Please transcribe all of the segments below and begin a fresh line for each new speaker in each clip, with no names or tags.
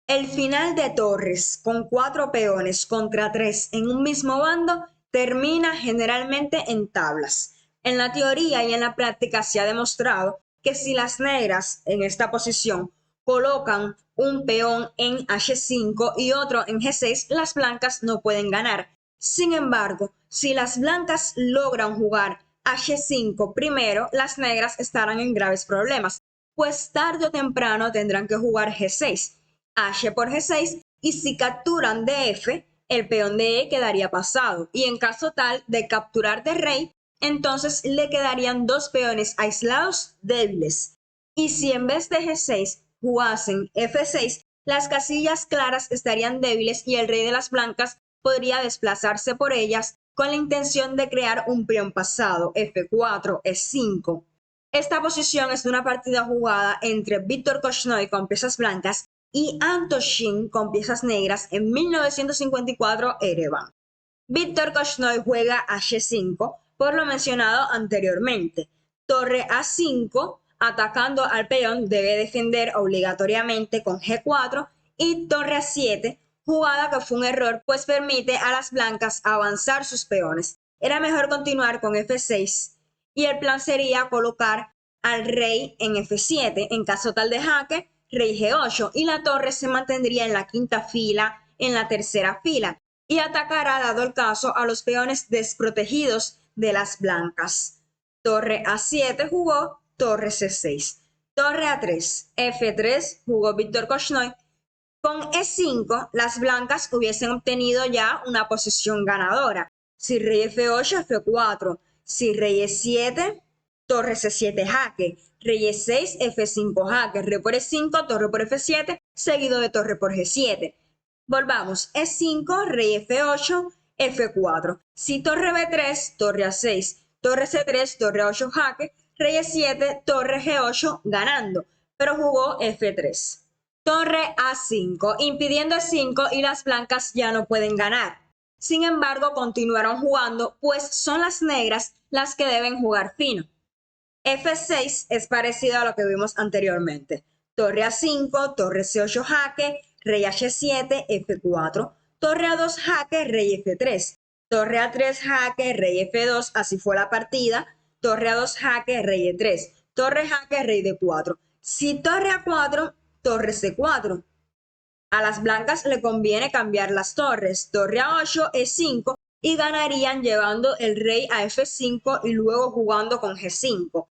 El final de torres con 4 peones contra 3 en un mismo bando termina generalmente en tablas. En la teoría y en la práctica se ha demostrado que si las negras en esta posición colocan un peón en H5 y otro en G6, las blancas no pueden ganar. Sin embargo, si las blancas logran jugar H5 primero, las negras estarán en graves problemas, pues tarde o temprano tendrán que jugar G6. H por G6 y si capturan de F, el peón de E quedaría pasado y en caso tal de capturar de rey, entonces le quedarían dos peones aislados débiles. Y si en vez de G6 jugasen F6, las casillas claras estarían débiles y el rey de las blancas podría desplazarse por ellas con la intención de crear un peón pasado, F4, E5. Esta posición es una partida jugada entre Víctor Korchnoi con piezas blancas y Antoshin con piezas negras en 1954 Ereván. Víctor Korchnoi juega a G5 por lo mencionado anteriormente. Torre A5 atacando al peón debe defender obligatoriamente con G4 y torre A7, jugada que fue un error pues permite a las blancas avanzar sus peones. Era mejor continuar con F6 y el plan sería colocar al rey en F7 en caso tal de jaque, rey G8 y la torre se mantendría en la quinta fila, en la tercera fila y atacará dado el caso a los peones desprotegidos de las blancas. Torre A7 jugó, torre C6. Torre A3, F3 jugó Víctor Korchnoi. Con E5, las blancas hubiesen obtenido ya una posición ganadora. Si rey F8, F4. Si rey E7, torre C7 jaque. Rey E6, F5 jaque. Rey por E5, torre por F7, seguido de torre por G7. Volvamos, E5, rey F8, F4. Si torre B3, torre A6, torre C3, torre A8 jaque, rey E7, torre G8 ganando, pero jugó F3. Torre A5, impidiendo E5 y las blancas ya no pueden ganar. Sin embargo, continuaron jugando, pues son las negras las que deben jugar fino. F6 es parecido a lo que vimos anteriormente. Torre A5, torre C8 jaque, rey H7, F4, torre A2 jaque, rey F3, torre A3 jaque, rey F2, así fue la partida, torre A2 jaque, rey E3, torre jaque, rey D4. Si torre A4, torre C4. A las blancas le conviene cambiar las torres, torre A8, E5 y ganarían llevando el rey a F5 y luego jugando con G5.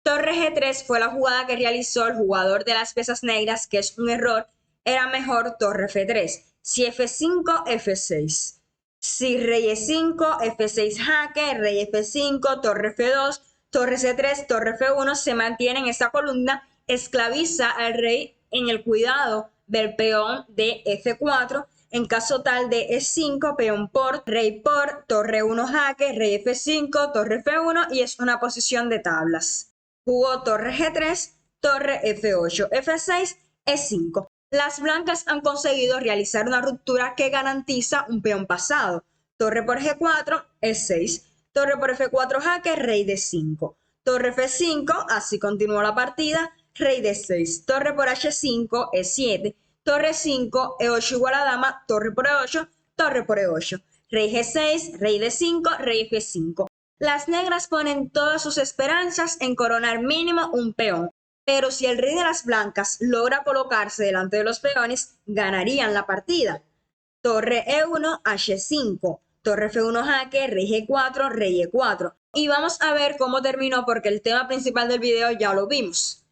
Torre G3 fue la jugada que realizó el jugador de las piezas negras, que es un error, era mejor torre F3. Si F5, F6. Si rey E5, F6 jaque, rey F5, torre F2, torre C3, torre F1 se mantiene en esta columna, esclaviza al rey en el cuidado del peón de F4. En caso tal de E5, peón por, rey por, torre 1 jaque, rey F5, torre F1 y es una posición de tablas. Jugó torre G3, torre F8, F6, E5. Las blancas han conseguido realizar una ruptura que garantiza un peón pasado. Torre por G4, E6. Torre por F4 jaque, rey D5. Torre F5, así continuó la partida, rey D6. Torre por H5, E7. Torre 5, E8 igual a dama, torre por E8, torre por E8. Rey G6, rey D5, rey F5. Las negras ponen todas sus esperanzas en coronar mínimo un peón, pero si el rey de las blancas logra colocarse delante de los peones, ganarían la partida. Torre E1, H5, torre F1 jaque, rey G4, rey E4. Y vamos a ver cómo terminó porque el tema principal del video ya lo vimos.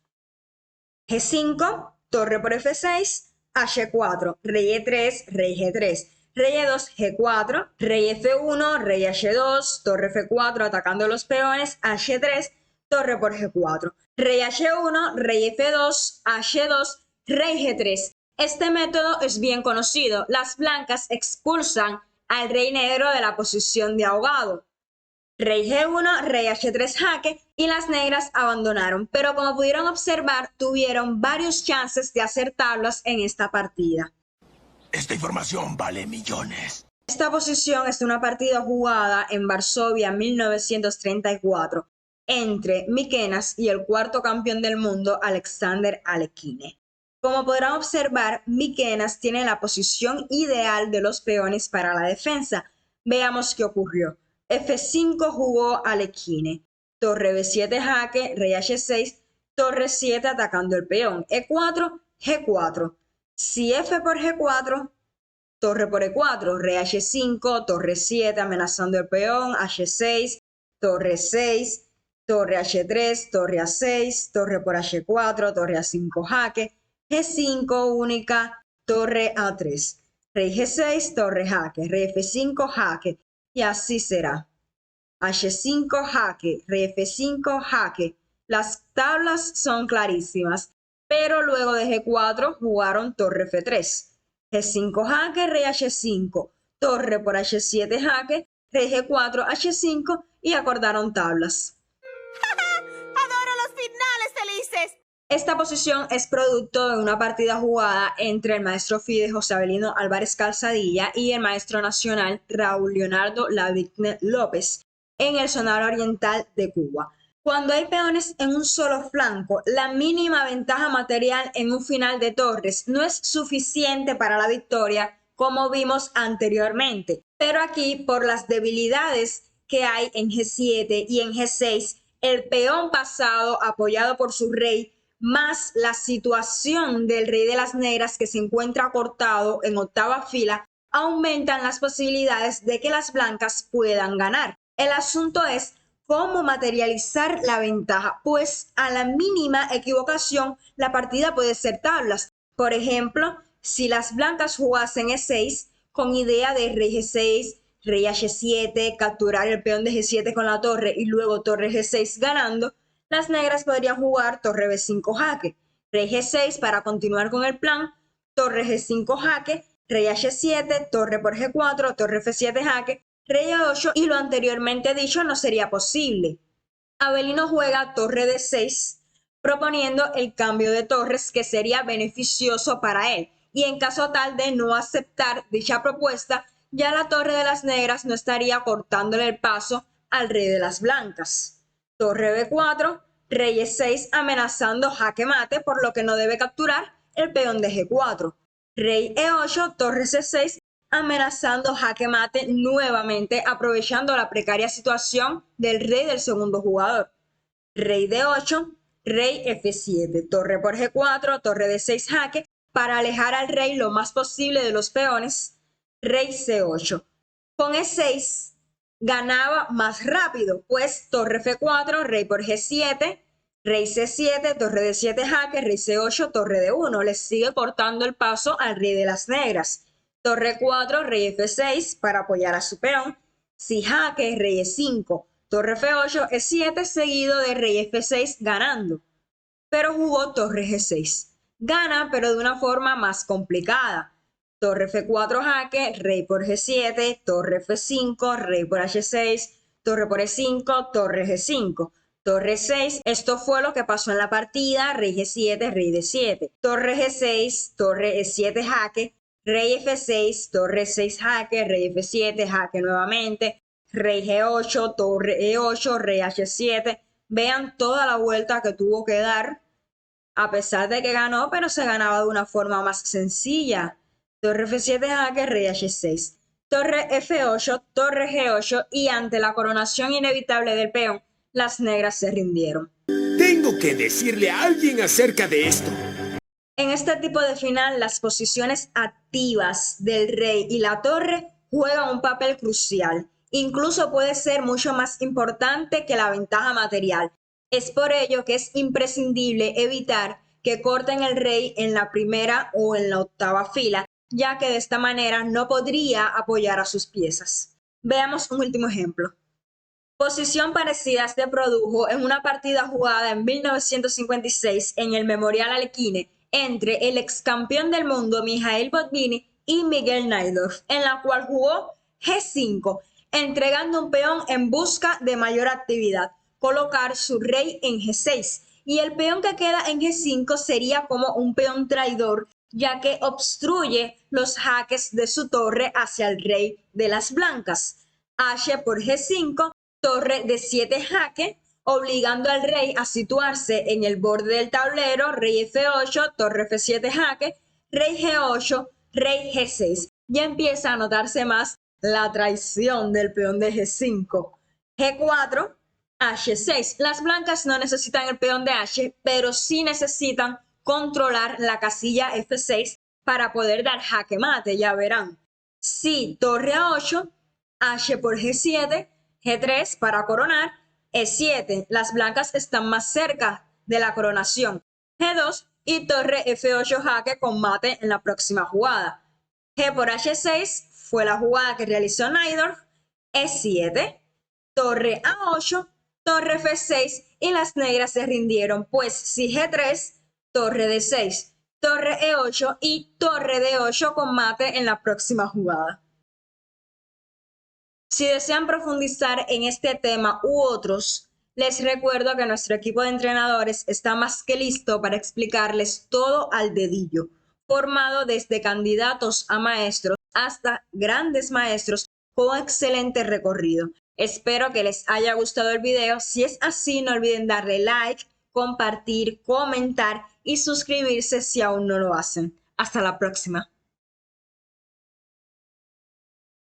G5, torre por F6, H4, rey E3, rey G3. Rey E2, G4, rey F1, rey H2, torre F4 atacando los peones, H3, torre por G4. Rey H1, rey F2, H2, rey G3. Este método es bien conocido. Las blancas expulsan al rey negro de la posición de ahogado. Rey G1, rey H3 jaque y las negras abandonaron, pero como pudieron observar, tuvieron varios chances de hacer tablas en esta partida.
Esta información vale millones.
Esta posición es una partida jugada en Varsovia 1934 entre Mikenas y el cuarto campeón del mundo, Alexander Alekhine. Como podrán observar, Miquenas tiene la posición ideal de los peones para la defensa. Veamos qué ocurrió. F5 jugó Alekhine. Torre B7 jaque, rey H6, torre 7 atacando el peón. E4, G4. Si F por G4, torre por E4, rey H5, torre 7 amenazando el peón, H6, torre 6, torre H3, torre A6, torre por H4, torre A5 jaque, G5 única, torre A3, rey G6, torre jaque, rey F5 jaque, y así será. H5 jaque, rey F5 jaque. Las tablas son clarísimas, pero luego de G4 jugaron torre F3. G5 jaque, rey H5, torre por H7 jaque, rey G4, H5 y acordaron tablas.
¡Adoro los finales felices!
Esta posición es producto de una partida jugada entre el maestro FIDE José Avelino Álvarez Calzadilla y el maestro nacional Raúl Leonardo Lavigne López en el Sonar Oriental de Cuba. Cuando hay peones en un solo flanco, la mínima ventaja material en un final de torres no es suficiente para la victoria, como vimos anteriormente. Pero aquí, por las debilidades que hay en G7 y en G6, el peón pasado apoyado por su rey, más la situación del rey de las negras que se encuentra cortado en octava fila, aumentan las posibilidades de que las blancas puedan ganar. El asunto es cómo materializar la ventaja, pues a la mínima equivocación la partida puede ser tablas. Por ejemplo, si las blancas jugasen E6 con idea de rey G6, rey H7, capturar el peón de G7 con la torre y luego torre G6 ganando, las negras podrían jugar torre B5 jaque, rey G6 para continuar con el plan, torre G5 jaque, rey H7, torre por G4, torre F7 jaque, rey A8 y lo anteriormente dicho no sería posible. Avelino juega torre D6 proponiendo el cambio de torres que sería beneficioso para él y en caso tal de no aceptar dicha propuesta ya la torre de las negras no estaría cortándole el paso al rey de las blancas. Torre B4, rey E6 amenazando jaque mate por lo que no debe capturar el peón de G4. Rey E8, torre C6 amenazando jaque mate nuevamente, aprovechando la precaria situación del rey del segundo jugador. Rey D8, rey F7, torre por G4, torre D6 jaque, para alejar al rey lo más posible de los peones. Rey C8. Con E6 ganaba más rápido, pues torre F4, rey por G7, rey C7, torre D7 jaque, rey C8, torre D1. Le sigue cortando el paso al rey de las negras. Torre 4, rey F6 para apoyar a su peón. Si jaque, rey E5, torre F8, E7 seguido de rey F6 ganando. Pero jugó torre G6. Gana, pero de una forma más complicada. Torre F4 jaque, rey por G7, torre F5, rey por H6, torre por E5, torre G5. Torre 6, esto fue lo que pasó en la partida, rey G7, rey D7. Torre G6, torre E7 jaque, rey F6, torre 6 jaque, rey F7, jaque nuevamente, rey G8, torre E8, rey H7. Vean toda la vuelta que tuvo que dar, a pesar de que ganó, pero se ganaba de una forma más sencilla. Torre F7 jaque, rey H6, torre F8, torre G8 y ante la coronación inevitable del peón, las negras se rindieron.
Tengo que decirle a alguien acerca de esto.
En este tipo de final, las posiciones activas del rey y la torre juegan un papel crucial. Incluso puede ser mucho más importante que la ventaja material. Es por ello que es imprescindible evitar que corten el rey en la primera o en la octava fila, ya que de esta manera no podría apoyar a sus piezas. Veamos un último ejemplo. Posición parecida se produjo en una partida jugada en 1956 en el Memorial Alekhine entre el ex campeón del mundo Mikhail Botvinnik y Miguel Najdorf, en la cual jugó G5, entregando un peón en busca de mayor actividad, colocar su rey en G6, y el peón que queda en G5 sería como un peón traidor, ya que obstruye los jaques de su torre hacia el rey de las blancas. H por G5, torre D7 jaque, obligando al rey a situarse en el borde del tablero, rey F8, torre F7 jaque, rey G8, rey G6. Ya empieza a notarse más la traición del peón de G5. G4, H6. Las blancas no necesitan el peón de H, pero sí necesitan controlar la casilla F6 para poder dar jaque mate, ya verán. Sí, torre A8, H por G7, G3 para coronar, E7. Las blancas están más cerca de la coronación. G2 y torre F8 jaque con mate en la próxima jugada. G por H6 fue la jugada que realizó Najdorf. E7, torre A8, torre F6 y las negras se rindieron, pues si G3, torre D6, torre E8 y torre D8 con mate en la próxima jugada. Si desean profundizar en este tema u otros, les recuerdo que nuestro equipo de entrenadores está más que listo para explicarles todo al dedillo, formado desde candidatos a maestros hasta grandes maestros con excelente recorrido. Espero que les haya gustado el video. Si es así, no olviden darle like, compartir, comentar y suscribirse si aún no lo hacen. Hasta la próxima.